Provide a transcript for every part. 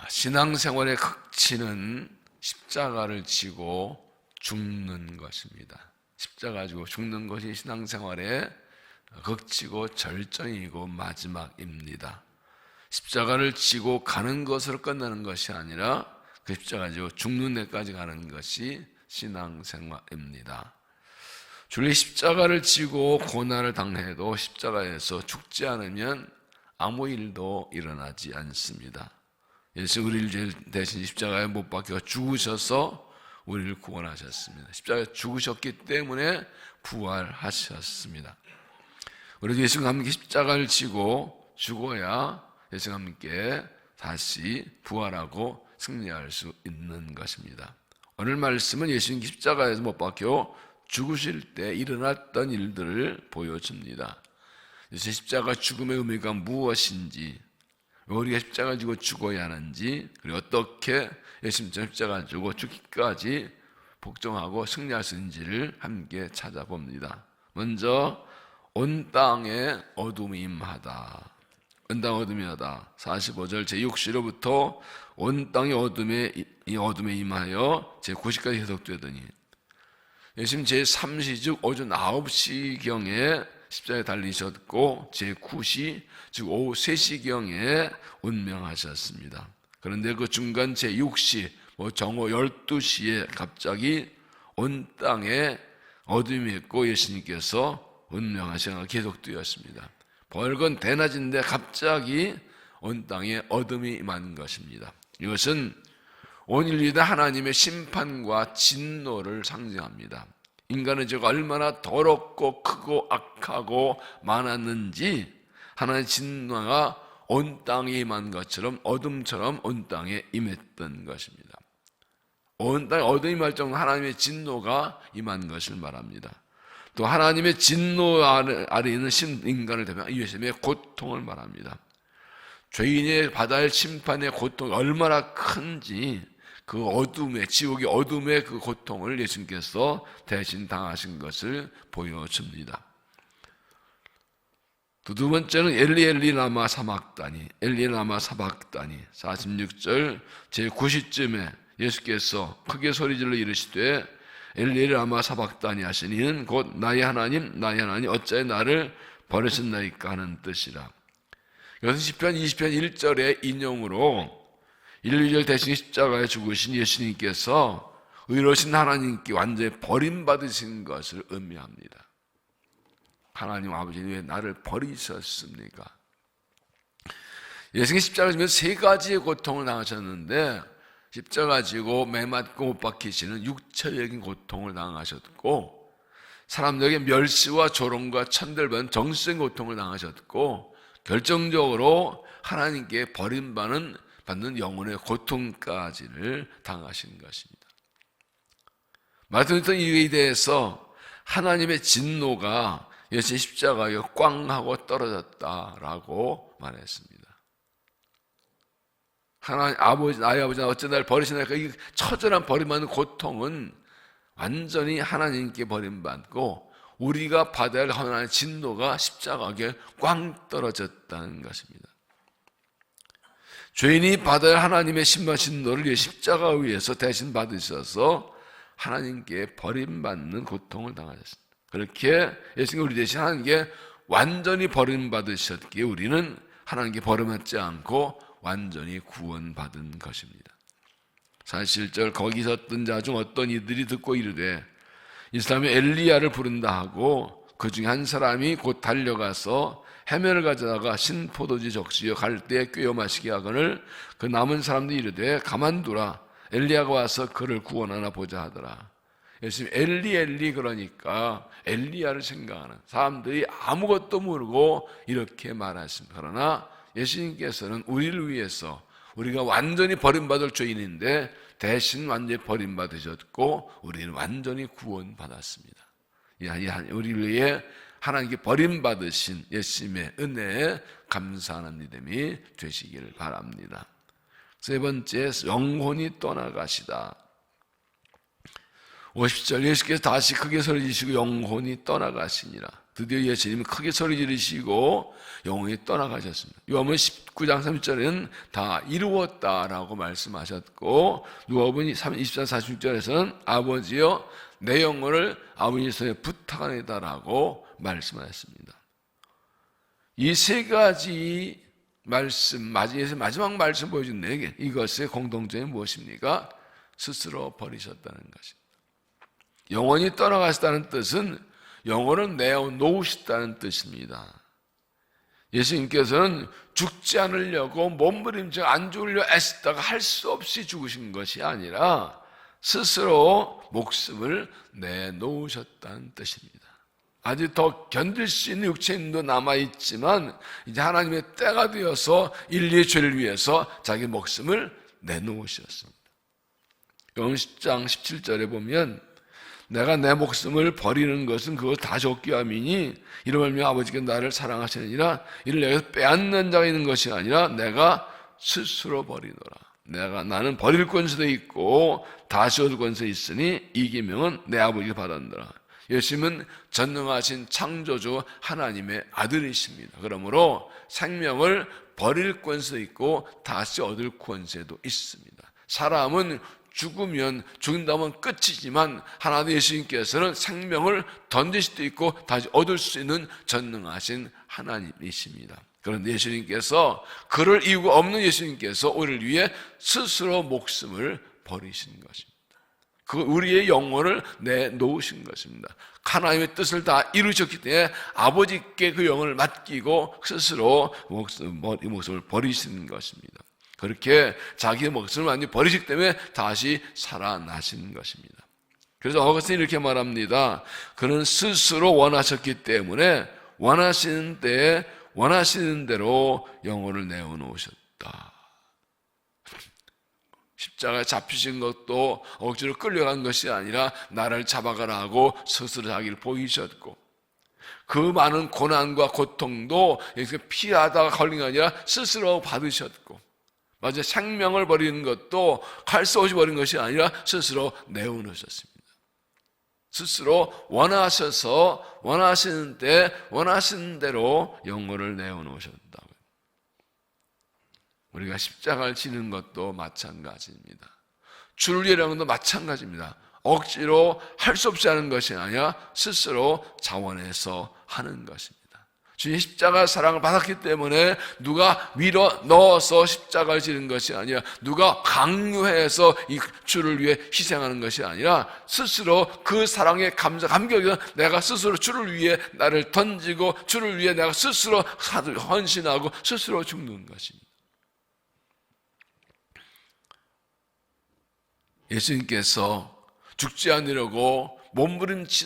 신앙생활의 극치는 십자가를 지고 죽는 것입니다. 십자가 지고 죽는 것이 신앙생활의 극치고 절정이고 마지막입니다. 십자가를 지고 가는 것으로 끝나는 것이 아니라 그 십자가 지고 죽는 데까지 가는 것이 신앙생활입니다. 주의 십자가를 지고 고난을 당해도 십자가에서 죽지 않으면 아무 일도 일어나지 않습니다. 예수 우리를 대신 십자가에 못 박혀 죽으셔서 우리를 구원하셨습니다. 십자가에 죽으셨기 때문에 부활하셨습니다. 우리도 예수님과 함께 십자가를 지고 죽어야 예수님과 함께 다시 부활하고 승리할 수 있는 것입니다. 오늘 말씀은 예수님 십자가에서 못 박혀 죽으실 때 일어났던 일들을 보여줍니다. 예수 십자가 죽음의 의미가 무엇인지, 왜 우리가 십자가 지고 죽어야 하는지, 그리고 어떻게 예수님처럼 십자가 지고 죽기까지 복종하고 승리할 수 있는지를 함께 찾아봅니다. 먼저 온 땅에 어둠이 임하다. 온 땅에 어둠이 임하다. 45절 제6시로부터 온 땅에 어둠에 임하여 제9시까지 계속되더니, 예수님 제3시 즉 오전 9시경에 십자가에 달리셨고 제9시 즉 오후 3시경에 운명하셨습니다. 그런데 그 중간 제6시 정오 12시에 갑자기 온 땅에 어둠이 있고 예수님께서 운명하시는 계속되었습니다. 벌건 대낮인데 갑자기 온 땅에 어둠이 임한 것입니다. 이것은 온 인류에 대한 하나님의 심판과 진노를 상징합니다. 인간의 죄가 얼마나 더럽고 크고 악하고 많았는지 하나님의 진노가 온 땅에 임한 것처럼 어둠처럼 온 땅에 임했던 것입니다. 온 땅에 어둠이 임할 정도로 하나님의 진노가 임한 것을 말합니다. 또 하나님의 진노 아래 있는 인간을 대표하는 예수님의 고통을 말합니다. 죄인의 받아야 할 심판의 고통이 얼마나 큰지 그 어둠의, 지옥의 어둠의 그 고통을 예수님께서 대신 당하신 것을 보여줍니다. 두 번째는 엘리 엘리 라마 사박다니, 엘리 라마 사박다니. 46절 제9시쯤에 예수께서 크게 소리질러 이르시되 엘리 엘리 라마 사박다니 하시니는 곧 나의 하나님 어찌하여 나를 버리셨나이까 하는 뜻이라. 이것은 시편 20편 1절의 인용으로 인류를 대신 십자가에 죽으신 예수님께서 의로우신 하나님께 완전히 버림받으신 것을 의미합니다. 하나님 아버지 왜 나를 버리셨습니까? 예수님이 십자가를 지면서 세 가지의 고통을 당하셨는데 십자가 지고 매 맞고 못 박히시는 육체적인 고통을 당하셨고 사람들에게 멸시와 조롱과 천대를 정신적인 고통을 당하셨고 결정적으로 하나님께 버림받는 영혼의 고통까지를 당하신 것입니다. 말씀드렸던 이유에 대해서 하나님의 진노가 예수 십자가에 꽝 하고 떨어졌다라고 말했습니다. 하나님 아버지, 나의 아버지 어째 나를 버리시나이까. 이 처절한 버림받는 고통은 완전히 하나님께 버림받고 우리가 받아야 할 하나님의 진노가 십자가에 꽝 떨어졌다는 것입니다. 죄인이 받아야 할 하나님의 심판 진노를 십자가 위에서 대신 받으셔서 하나님께 버림받는 고통을 당하셨습니다. 그렇게 예수님이 우리 대신 하나님께 완전히 버림받으셨기에 우리는 하나님께 버림받지 않고 완전히 구원받은 것입니다. 47절 거기 섰던 자 중 어떤 이들이 듣고 이르되 이 사람이 엘리야를 부른다 하고 그 중에 한 사람이 곧 달려가서 해면을 가져다가 신포도주 적시어 갈대에 꿰어 마시게 하거늘 그 남은 사람들이 이르되 가만두라 엘리야가 와서 그를 구원하나 보자 하더라. 예수님 엘리 엘리 그러니까 엘리야를 생각하는 사람들이 아무것도 모르고 이렇게 말하십니다. 그러나 예수님께서는 우리를 위해서 우리가 완전히 버림받을 죄인인데 대신 완전히 버림받으셨고 우리는 완전히 구원받았습니다. 우리를 위해 하나님께 버림받으신 예수님의 은혜에 감사하는 믿음이 되시기를 바랍니다. 세 번째, 영혼이 떠나가시다. 50절 예수께서 다시 크게 소리지시고 영혼이 떠나가시니라. 드디어 예수님이 크게 소리 지르시고 영원히 떠나가셨습니다. 요한복음 19장 30절에는 다 이루었다라고 말씀하셨고, 누가복음 24, 46절에서는 아버지여 내 영혼을 아버지 손에 부탁하니다라고 말씀하셨습니다. 이 세 가지 말씀, 마지막 말씀 보여준 내게 이것의 공통점이 무엇입니까? 스스로 버리셨다는 것입니다. 영원히 떠나가셨다는 뜻은 영혼을 내어놓으셨다는 뜻입니다. 예수님께서는 죽지 않으려고 몸부림쳐 안 죽으려 애쓰다가 할 수 없이 죽으신 것이 아니라 스스로 목숨을 내놓으셨다는 뜻입니다. 아직 더 견딜 수 있는 육체의 힘도 남아있지만 이제 하나님의 때가 되어서 인류의 죄를 위해서 자기 목숨을 내놓으셨습니다. 요한 10장 17절에 보면 내가 내 목숨을 버리는 것은 그것 다 족기함이니 이로 말미암아 아버지께 나를 사랑하시느니라. 이를 내가 빼앗는 자가 있는 것이 아니라 내가 스스로 버리노라. 나는 버릴 권세도 있고 다시 얻을 권세 있으니 이 계명은 내 아버지가 받았노라. 예수님은 전능하신 창조주 하나님의 아들이십니다. 그러므로 생명을 버릴 권세도 있고 다시 얻을 권세도 있습니다. 사람은 죽으면 죽는다면 끝이지만 하나님 예수님께서는 생명을 던질 수도 있고 다시 얻을 수 있는 전능하신 하나님이십니다. 그런데 예수님께서 그럴 이유가 없는 예수님께서 우리를 위해 스스로 목숨을 버리신 것입니다. 그 우리의 영혼을 내놓으신 것입니다. 하나님의 뜻을 다 이루셨기 때문에 아버지께 그 영혼을 맡기고 스스로 목숨을 버리시는 것입니다. 그렇게 자기의 목숨을 완전히 버리시기 때문에 다시 살아나신 것입니다. 그래서 어거스틴이 이렇게 말합니다. 그는 스스로 원하셨기 때문에 원하시는 때에 원하시는 대로 영혼을 내어놓으셨다. 십자가에 잡히신 것도 억지로 끌려간 것이 아니라 나를 잡아가라 하고 스스로 자기를 보이셨고, 그 많은 고난과 고통도 피하다가 걸린 게 아니라 스스로 받으셨고, 맞아요. 생명을 버리는 것도 갈 수 없이 버린 것이 아니라 스스로 내어놓으셨습니다. 스스로 원하셔서 원하시는 때 원하시는 대로 영혼을 내어놓으셨다고요. 우리가 십자가를 지는 것도 마찬가지입니다. 주를 위하는 것도 마찬가지입니다. 억지로 할 수 없이 하는 것이 아니라 스스로 자원해서 하는 것입니다. 주님 십자가 사랑을 받았기 때문에 누가 밀어 넣어서 십자가를 지는 것이 아니라 누가 강요해서 이 주를 위해 희생하는 것이 아니라 스스로 그 사랑에 감격해서 내가 스스로 주를 위해 나를 던지고 주를 위해 내가 스스로 헌신하고 스스로 죽는 것입니다. 예수님께서 죽지 않으려고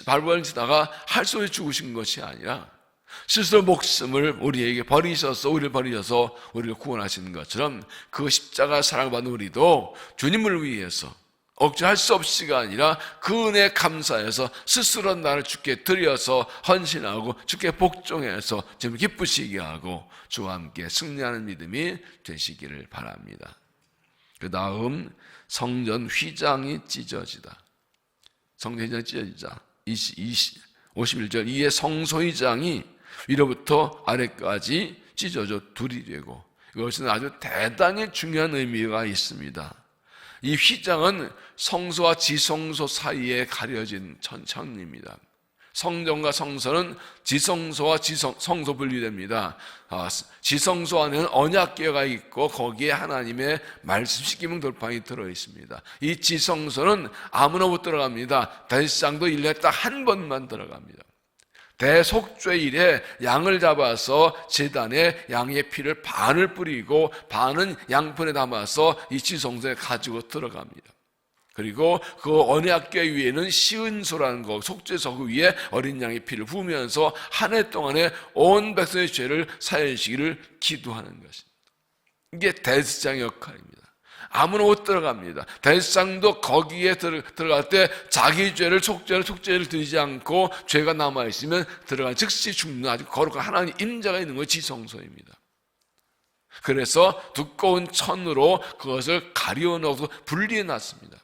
발버림치다가 할 수 없이 죽으신 것이 아니라 스스로 목숨을 우리에게 버리셔서 우리를 버리셔서 우리를 구원하시는 것처럼 그 십자가 사랑을 받는 우리도 주님을 위해서 억지로 할 수 없이가 아니라 그 은혜에 감사해서 스스로 나를 주께 드려서 헌신하고 주께 복종해서 주님 기쁘시게 하고 주와 함께 승리하는 믿음이 되시기를 바랍니다. 그 다음 성전 휘장이 찢어지다. 성전 휘장이 찢어지자 51절 이에 성소휘장이 위로부터 아래까지 찢어져 둘이 되고, 이것은 아주 대단히 중요한 의미가 있습니다. 이 휘장은 성소와 지성소 사이에 가려진 천입니다. 성전과 성소는 지성소와 성소 분리됩니다. 지성소 안에는 언약궤가 있고 거기에 하나님의 말씀 십계명 돌판이 들어있습니다. 이 지성소는 아무나 못 들어갑니다. 대제사장도 1년에 딱 한 번만 들어갑니다. 대속죄일에 양을 잡아서 제단에 양의 피를 반을 뿌리고 반은 양푼에 담아서 이 지성소에 가지고 들어갑니다. 그리고 그 언약궤 위에는 시은소라는 거, 속죄소 그 위에 어린 양의 피를 부으면서 한 해 동안에 온 백성의 죄를 사해주시기를 기도하는 것입니다. 이게 대제사장의 역할입니다. 아무나 못 들어갑니다. 대제사장도 거기에 들어갈 때 자기 죄를 속죄를 드리지 않고 죄가 남아있으면 들어간 즉시 죽는 아주 거룩한 하나님 임자가 있는 것이 지성소입니다. 그래서 두꺼운 천으로 그것을 가려놓고 분리해 놨습니다.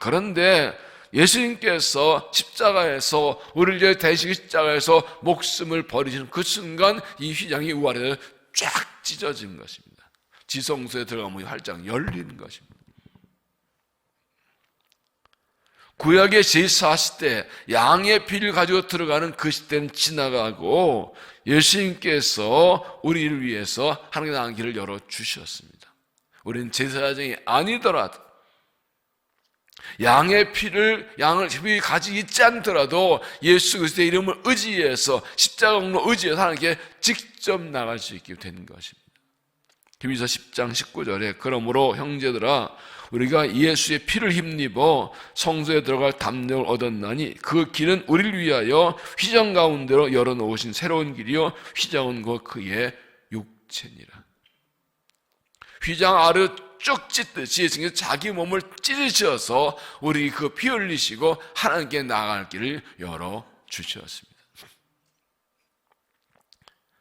그런데 예수님께서 십자가에서 우리를 위해 대신 십자가에서 목숨을 버리시는 그 순간 이 휘장이 우아래에 쫙 찢어진 것입니다. 지성소에 들어가면 활짝 열리는 것입니다. 구약의 제사 시대 양의 피를 가지고 들어가는 그 시대는 지나가고 예수님께서 우리를 위해서 하나님의 나간 길을 열어주셨습니다. 우리는 제사장이 아니더라도 양의 피를 가지고 있지 않더라도 예수 그리스도의 이름을 의지해서 십자가로 의지해서 하나님께 직접 나갈 수 있게 된 것입니다. 히브리서 10장 19절에 그러므로 형제들아 우리가 예수의 피를 힘입어 성소에 들어갈 담력을 얻었나니 그 길은 우리를 위하여 휘장 가운데로 열어놓으신 새로운 길이요 휘장은 곧 그의 육체니라. 휘장 아래 쭉 찢듯이 예수님께서 자기 몸을 찢으셔서 우리 그 피 흘리시고 하나님께 나아갈 길을 열어주셨습니다.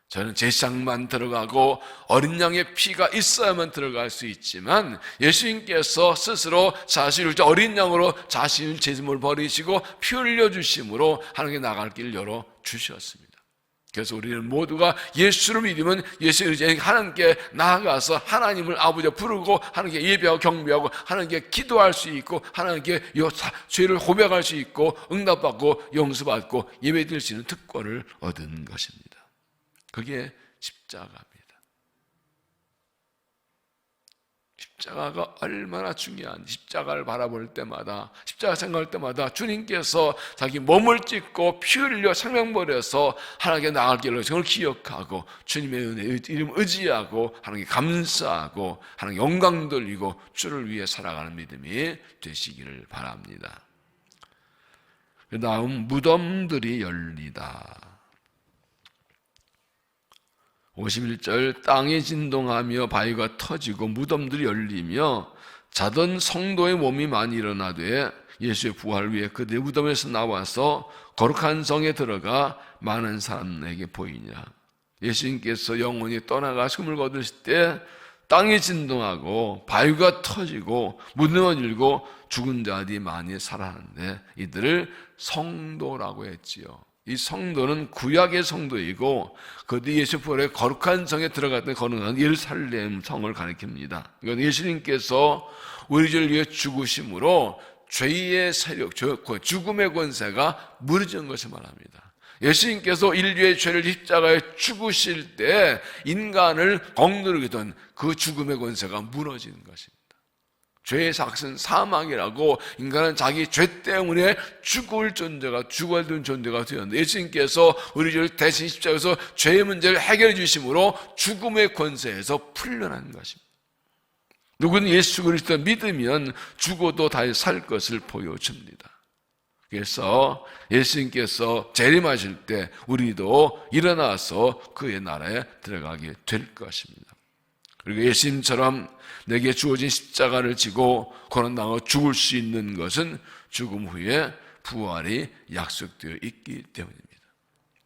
저는 제사장만 들어가고 어린 양의 피가 있어야만 들어갈 수 있지만 예수님께서 스스로 자신을 어린 양으로 자신의 죄짐을 버리시고 피 흘려주심으로 하나님께 나갈 길을 열어주셨습니다. 그래서 우리는 모두가 예수를 믿으면 예수를 하나님께 나아가서 하나님을 아버지가 부르고 하나님께 예배하고 경배하고 하나님께 기도할 수 있고 하나님께 죄를 고백할 수 있고 응답받고 용서받고 예배드릴 수 있는 특권을 얻은 것입니다. 그게 십자가입니다. 십자가가 얼마나 중요한지 십자가를 바라볼 때마다 십자가 생각할 때마다 주님께서 자기 몸을 찢고 피 흘려 생명 버려서 하나님께 나아갈 길을 정말 기억하고 주님의 은혜 이름 의지하고 하나님께 감사하고 하나님께 영광 돌리고 주를 위해 살아가는 믿음이 되시기를 바랍니다. 그 다음 무덤들이 열리다. 51절 땅이 진동하며 바위가 터지고 무덤들이 열리며 자던 성도의 몸이 많이 일어나되 예수의 부활을 위해 그들의 무덤에서 나와서 거룩한 성에 들어가 많은 사람에게 보이니라. 예수님께서 영원히 떠나가 숨을 거두실 때 땅이 진동하고 바위가 터지고 무덤이 열리고 죽은 자들이 많이 살아나는데 이들을 성도라고 했지요. 이 성도는 구약의 성도이고 그들이 예수 부활의 거룩한 성에 들어갔던 거룩한 예루살렘 성을 가리킵니다. 이건 예수님께서 우리 죄를 위해 죽으심으로 죄의 세력, 죽음의 권세가 무너진 것을 말합니다. 예수님께서 인류의 죄를 십자가에 죽으실 때 인간을 억누르던 그 죽음의 권세가 무너지는 것입니다. 죄의 삭은 사망이라고 인간은 자기 죄 때문에 죽어야 되는 존재가 되었는데 예수님께서 우리 죄를 대신 십자가에서 죄의 문제를 해결해 주심으로 죽음의 권세에서 풀려난 것입니다. 누구는 예수 그리스도를 믿으면 죽어도 다시 살 것을 보여줍니다. 그래서 예수님께서 재림하실 때 우리도 일어나서 그의 나라에 들어가게 될 것입니다. 그리고 예수님처럼 내게 주어진 십자가를 지고 고난당하고 죽을 수 있는 것은 죽음 후에 부활이 약속되어 있기 때문입니다.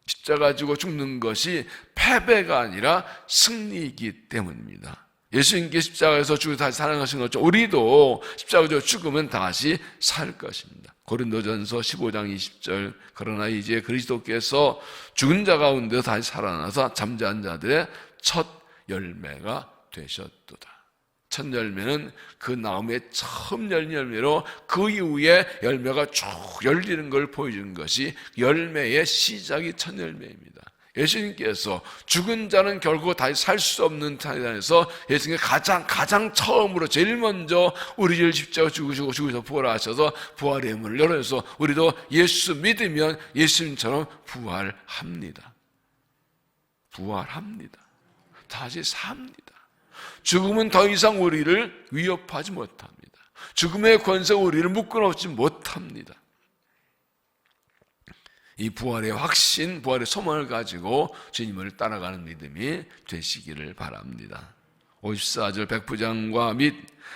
십자가 지고 죽는 것이 패배가 아니라 승리이기 때문입니다. 예수님께 십자가에서 죽어 다시 살아나신 것처럼 우리도 십자가 지고 죽으면 다시 살 것입니다. 고린도전서 15장 20절 그러나 이제 그리스도께서 죽은 자 가운데 다시 살아나서 잠자는 자들의 첫 열매가 되셨도다. 첫 열매는 그 나무의 처음 열린 열매로 그 이후에 열매가 쭉 열리는 걸 보여주는 것이 열매의 시작이 첫 열매입니다. 예수님께서 죽은 자는 결국 다시 살 수 없는 타이단에서 예수님께서 가장 처음으로 제일 먼저 우리를 십자가 죽으셔서 부활하셔서 부활의 문을 열어서 우리도 예수 믿으면 예수님처럼 부활합니다. 다시 삽니다. 죽음은 더 이상 우리를 위협하지 못합니다. 죽음의 권세가 우리를 묶어놓지 못합니다. 이 부활의 확신, 부활의 소망을 가지고 주님을 따라가는 믿음이 되시기를 바랍니다. 54절 백부장과 및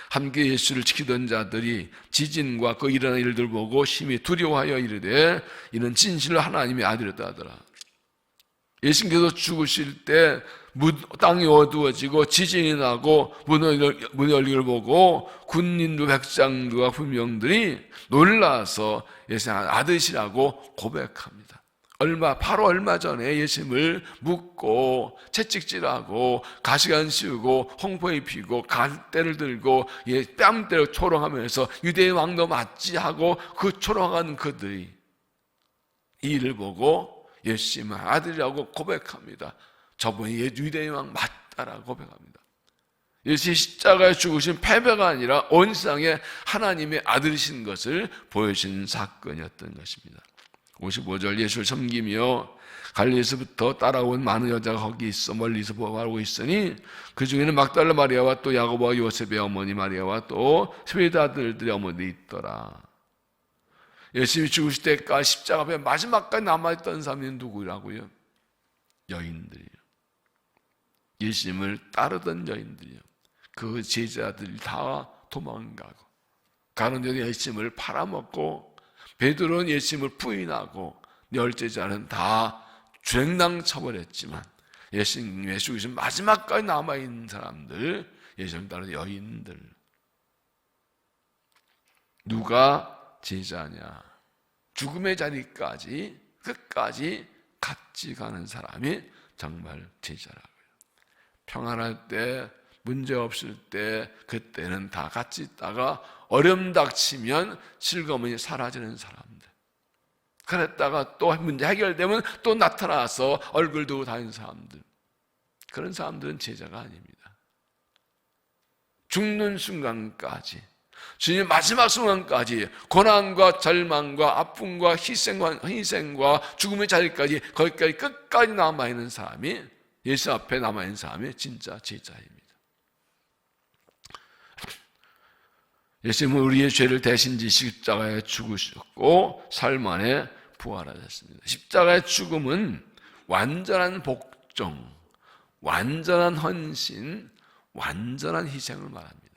함께 예수를 지키던 자들이 지진과 그 일어난 일들 보고 심히 두려워하여 이르되 이는 진실로 하나님의 아들이었다 하더라. 예수님께서 죽으실 때 땅이 어두워지고 지진이 나고 문이 열리를 보고 군인도 백성들과 군병들이 놀라서 예수님 아들이시라고 고백합니다. 바로 얼마 전에 예수님을 묻고 채찍질하고 가시관 씌우고 홍포에 피고 갈대를 들고 뺨때려 초롱하면서 유대인 왕도 맞지 하고 그 초롱하는 그들이 이 일을 보고 예수님의 아들이라고 고백합니다. 저분이 유대인 왕 맞다라고 고백합니다. 예수의 십자가에 죽으신 패배가 아니라 온 세상에 하나님의 아들이신 것을 보여주신 사건이었던 것입니다. 55절 예수를 섬기며 갈릴리에서부터 따라온 많은 여자가 거기 있어 멀리서 보고 있으니 그 중에는 막달라 마리아와 또 야고보와 요셉의 어머니 마리아와 또 세베대 아들들의 어머니 있더라. 예수님이 죽으실 때까지 십자가 앞에 마지막까지 남아있던 사람이 누구라고요? 여인들이요. 예수님을 따르던 여인들이요. 그 제자들이 다 도망가고 가는 데는 예수님을 팔아먹고 베드로는 예수님을 부인하고 열제자는 다 주행당 쳐버렸지만 예수님의 죽으신 마지막까지 남아있는 사람들, 예수님 따르는 여인들, 누가 제자냐? 죽음의 자리까지 끝까지 같이 가는 사람이 정말 제자라고요. 평안할 때, 문제 없을 때, 그때는 다 같이 있다가 어려움 닥치면 슬그머니 사라지는 사람들. 그랬다가 또 문제 해결되면 또 나타나서 얼굴 두고 다니는 사람들. 그런 사람들은 제자가 아닙니다. 죽는 순간까지, 주님의 마지막 순간까지 고난과 절망과 아픔과 희생과 죽음의 자리까지 거기까지 끝까지 남아있는 사람이, 예수 앞에 남아있는 사람이 진짜 제자입니다. 예수님은 우리의 죄를 대신 지 십자가에 죽으셨고 삶 안에 부활하셨습니다. 십자가의 죽음은 완전한 복종, 완전한 헌신, 완전한 희생을 말합니다.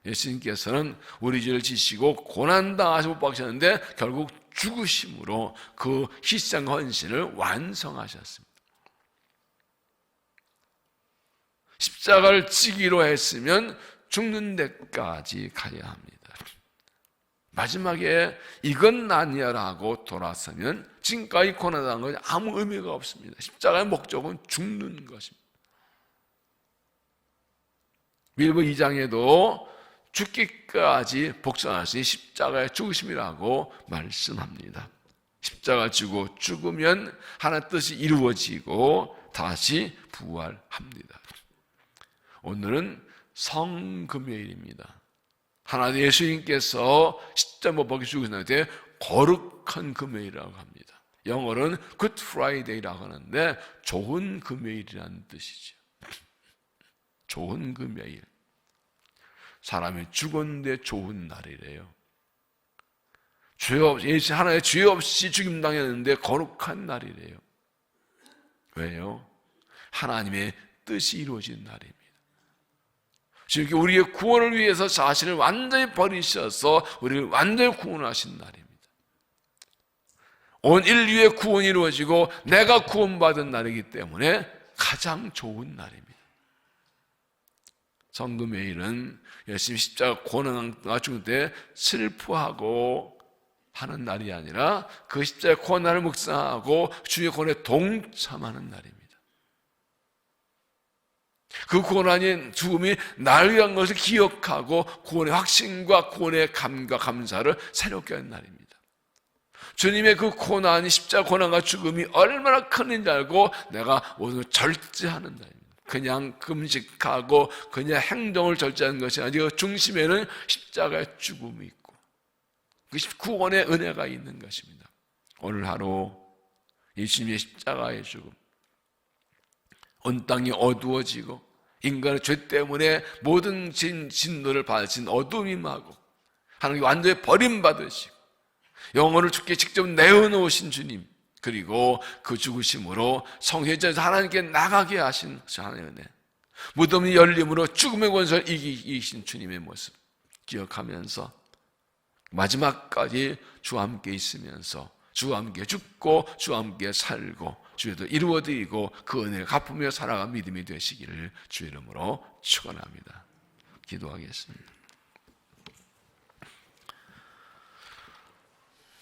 예수님께서는 우리 죄를 지시고 고난당하시고 못 박으셨는데 결국 죽으심으로 그 희생 헌신을 완성하셨습니다. 십자가를 지기로 했으면 죽는 데까지 가야 합니다. 마지막에 이건 아니야라고 돌아서면 지금까지 고난당한 것이 아무 의미가 없습니다. 십자가의 목적은 죽는 것입니다. 빌보 2장에도 죽기까지 복종하시니 십자가의 죽으심이라고 말씀합니다. 십자가 지고 죽으면 하나님 뜻이 이루어지고 다시 부활합니다. 오늘은 성금요일입니다. 하나님 예수님께서 십자가 못 박혀 죽으셨는데 거룩한 금요일이라고 합니다. 영어로는 Good Friday라고 하는데 좋은 금요일이라는 뜻이죠. 좋은 금요일. 사람이 죽었는데 좋은 날이래요. 예수 하나의 죄 없이 죽임당했는데 거룩한 날이래요. 왜요? 하나님의 뜻이 이루어진 날입니다. 지금 우리의 구원을 위해서 자신을 완전히 버리셔서 우리를 완전히 구원하신 날입니다. 온 인류의 구원이 이루어지고 내가 구원받은 날이기 때문에 가장 좋은 날입니다. 성금요일은 예수님 십자가 고난과 죽을 때 슬퍼하고 하는 날이 아니라 그 십자가의 고난을 묵상하고 주의 고난에 동참하는 날입니다. 그 고난인 죽음이 나를 위한 것을 기억하고 구원의 확신과 구원의 감과 감사를 새롭게 하는 날입니다. 주님의 그 고난이 십자가 고난과 죽음이 얼마나 큰지 알고 내가 오늘 절제하는 날입니다. 그냥 금식하고 그냥 행동을 절제하는 것이 아니고 중심에는 십자가의 죽음이 있고 그 구원의 은혜가 있는 것입니다. 오늘 하루 예수님의 십자가의 죽음, 온 땅이 어두워지고 인간의 죄 때문에 모든 진노를 받으신 어둠이 임하고 하나님이 완전히 버림받으시고 영혼을 죽게 직접 내어놓으신 주님, 그리고 그 죽으심으로 성회전에서 하나님께 나가게 하신 하나님의 은혜, 무덤이 열림으로 죽음의 권세를 이기신 주님의 모습 기억하면서 마지막까지 주와 함께 있으면서 주와 함께 죽고 주와 함께 살고 주에도 이루어지고 그 은혜를 갚으며 살아가는 믿음이 되시기를 주의 이름으로 축원합니다. 기도하겠습니다.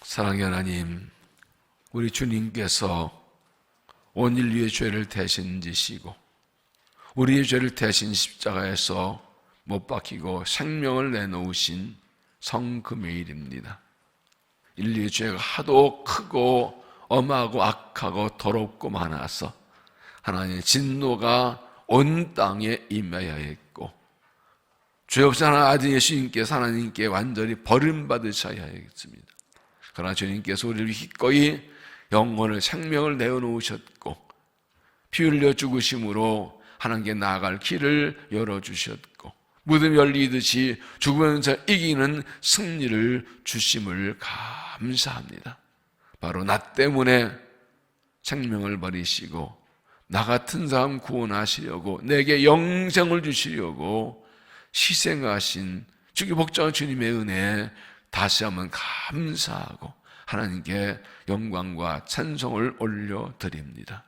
사랑의 하나님, 우리 주님께서 온 인류의 죄를 대신 지시고 우리의 죄를 대신 십자가에서 못 박히고 생명을 내놓으신 성금요일입니다. 인류의 죄가 하도 크고 엄하고 악하고 더럽고 많아서 하나님의 진노가 온 땅에 임하여 했고 죄 없이 하나님 아들 예수님께서 하나님께 완전히 버림받으셔야 했습니다. 그러나 주님께서 우리를 기꺼이 영혼을 생명을 내어놓으셨고 피 흘려 죽으심으로 하나님께 나아갈 길을 열어주셨고 무덤이 열리듯이 죽으면서 이기는 승리를 주심을 감사합니다. 바로 나 때문에 생명을 버리시고 나 같은 사람 구원하시려고 내게 영생을 주시려고 희생하신 주기 복종한 주님의 은혜에 다시 한번 감사하고 하나님께 영광과 찬송을 올려드립니다.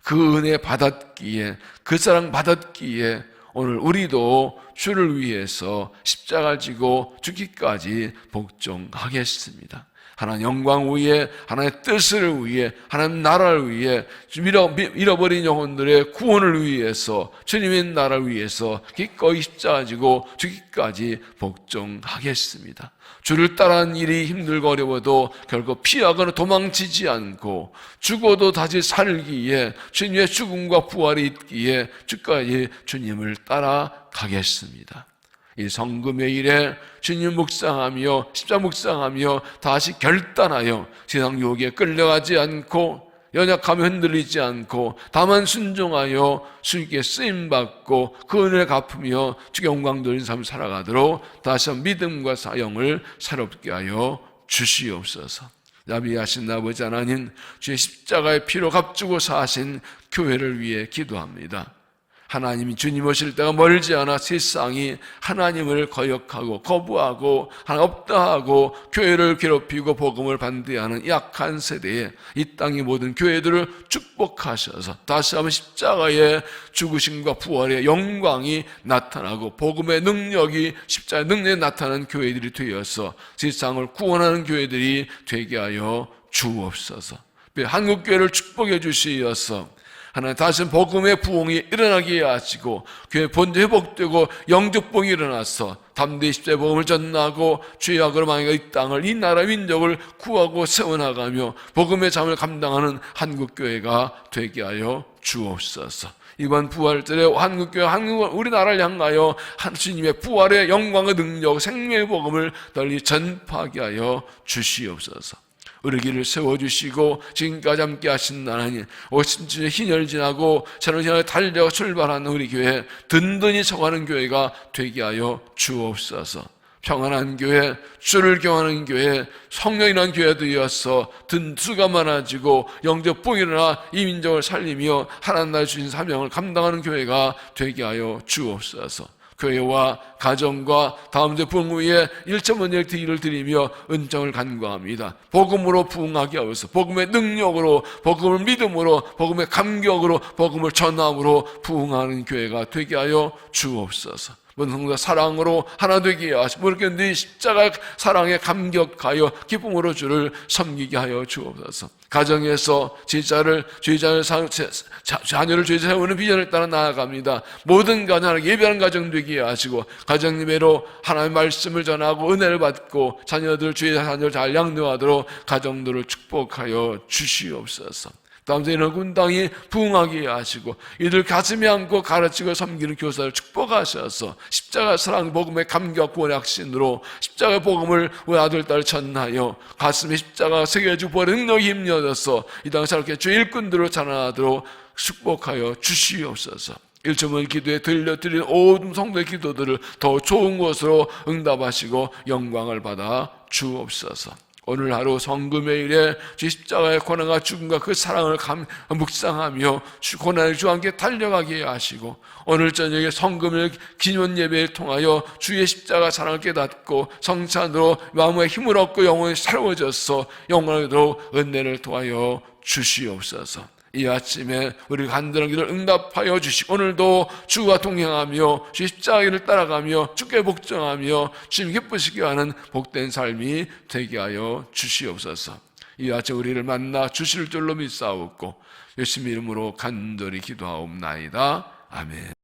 그 은혜 받았기에, 그 사랑 받았기에 오늘 우리도 주를 위해서 십자가를 지고 죽기까지 복종하겠습니다. 하나님 영광 위에, 하나님의 뜻을 위해, 하나님 나라를 위해, 잃어버린 영혼들의 구원을 위해서, 주님의 나라를 위해서 기꺼이 십자가 지고 죽기까지 복종하겠습니다. 주를 따르는 일이 힘들고 어려워도 결국 피하거나 도망치지 않고 죽어도 다시 살기에 주님의 죽음과 부활이 있기에 주까지 주님을 따라가겠습니다. 이 성금요일에 주님 묵상하며 십자가 묵상하며 다시 결단하여 세상 유혹에 끌려가지 않고 연약하며 흔들리지 않고 다만 순종하여 주님께 쓰임받고 그 은혜를 갚으며 주의 영광 돌린 삶을 살아가도록 다시 한번 믿음과 사형을 새롭게 하여 주시옵소서. 자비하신 아버지 하나님, 주의 십자가의 피로 값주고 사신 교회를 위해 기도합니다. 하나님이 주님 오실 때가 멀지 않아 세상이 하나님을 거역하고 거부하고 하나님 없다 하고 교회를 괴롭히고 복음을 반대하는 약한 세대에 이 땅의 모든 교회들을 축복하셔서 다시 한번 십자가의 죽으심과 부활의 영광이 나타나고 복음의 능력이 십자가의 능력이 나타나는 교회들이 되어서 세상을 구원하는 교회들이 되게 하여 주옵소서. 한국교회를 축복해 주시어서 하나님 다시 복음의 부흥이 일어나게 하시고 교회 본도 회복되고 영적 부흥이 일어나서 담대히 십자가의 복음을 전하고 죄악으로 망해가 이 땅을 이 나라 민족을 구하고 세워나가며 복음의 잠을 감당하는 한국교회가 되게 하여 주옵소서. 이번 부활절에 한국교회 우리나라를 향하여 주님의 부활의 영광의 능력 생명의 복음을 널리 전파하게 하여 주시옵소서. 의르기를 세워주시고 지금까지 함께 하신 하나님, 오신주의 흰혈 지나고 새로운 신앙에 달려 출발하는 우리 교회 든든히 서가는 교회가 되게 하여 주옵소서. 평안한 교회, 주를 경하는 교회, 성령이란 교회 되어서 수가 많아지고 영적 부흥이 일어나 이 민족을 살리며 하나님 나라 주신 사명을 감당하는 교회가 되게 하여 주옵소서. 교회와 가정과 다음 주 부흥 후에 1.5년 일을 드리며 은총을 간구합니다. 복음으로 부흥하게 하옵소서. 복음의 능력으로, 복음을 믿음으로, 복음의 감격으로, 복음을 전함으로 부흥하는 교회가 되게 하여 주옵소서. 모든 성도가 사랑으로 하나 되게 하시고 이렇게 네 십자가 사랑에 감격하여 기쁨으로 주를 섬기게 하여 주옵소서. 가정에서 자녀를 주의 세우는 비전을 따라 나아갑니다. 모든 가정을 예배하는 가정 되게 하시고 가정 예배로 하나님의 말씀을 전하고 은혜를 받고 자녀들 주의 자녀를 잘 양육하도록 가정들을 축복하여 주시옵소서. 다음 주에는 군당이 부흥하게 하시고 이들 가슴에 안고 가르치고 섬기는 교사를 축복하셔서 십자가 사랑 복음의 감격 구원의 확신으로 십자가 복음을 우리 아들 딸 전하여 가슴에 십자가 새겨주고 부활의 능력이 힘겨져서 이 땅을 살게 주의 일꾼들을 찬양하도록 축복하여 주시옵소서. 1.5 기도에 들려드린 모든 성도의 기도들을 더 좋은 곳으로 응답하시고 영광을 받아 주옵소서. 오늘 하루 성금요일에 주 십자가의 고난과 죽음과 그 사랑을 묵상하며 고난의 주와 함께 달려가게 하시고 오늘 저녁에 성금요일 기념 예배를 통하여 주의 십자가 사랑을 깨닫고 성찬으로 마음의 힘을 얻고 영혼이 새로워져서 영원하도록 은혜를 통하여 주시옵소서. 이 아침에 우리 간절한 기도를 응답하여 주시고 오늘도 주와 동행하며 십자가를 따라가며 주께 복종하며 주님 기쁘시게 하는 복된 삶이 되게 하여 주시옵소서. 이 아침 우리를 만나 주실 줄로 믿사옵고 예수님 이름으로 간절히 기도하옵나이다. 아멘.